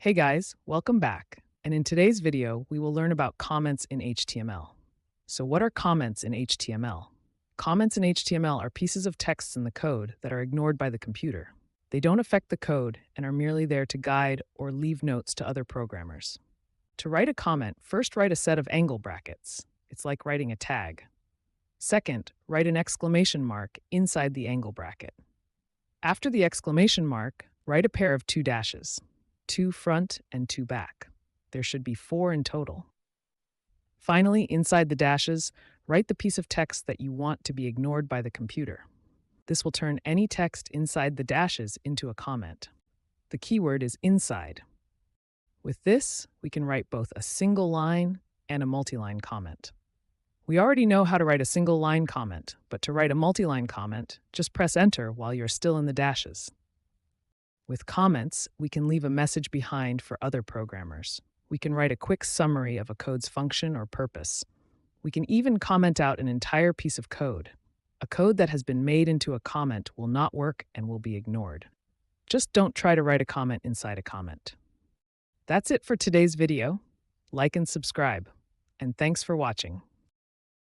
Hey guys, welcome back. And in today's video, we will learn about comments in HTML. So what are comments in HTML? Comments in HTML are pieces of text in the code that are ignored by the computer. They don't affect the code and are merely there to guide or leave notes to other programmers. To write a comment, first write a set of angle brackets. It's like writing a tag. Second, write an exclamation mark inside the angle bracket. After the exclamation mark, write a pair of two dashes. Two front and two back. There should be four in total. Finally, inside the dashes, write the piece of text that you want to be ignored by the computer. This will turn any text inside the dashes into a comment. The keyword is inside. With this, we can write both a single line and a multi-line comment. We already know how to write a single line comment, but to write a multi-line comment, just press Enter while you're still in the dashes. With comments, we can leave a message behind for other programmers. We can write a quick summary of a code's function or purpose. We can even comment out an entire piece of code. A code that has been made into a comment will not work and will be ignored. Just don't try to write a comment inside a comment. That's it for today's video. Like and subscribe. And thanks for watching.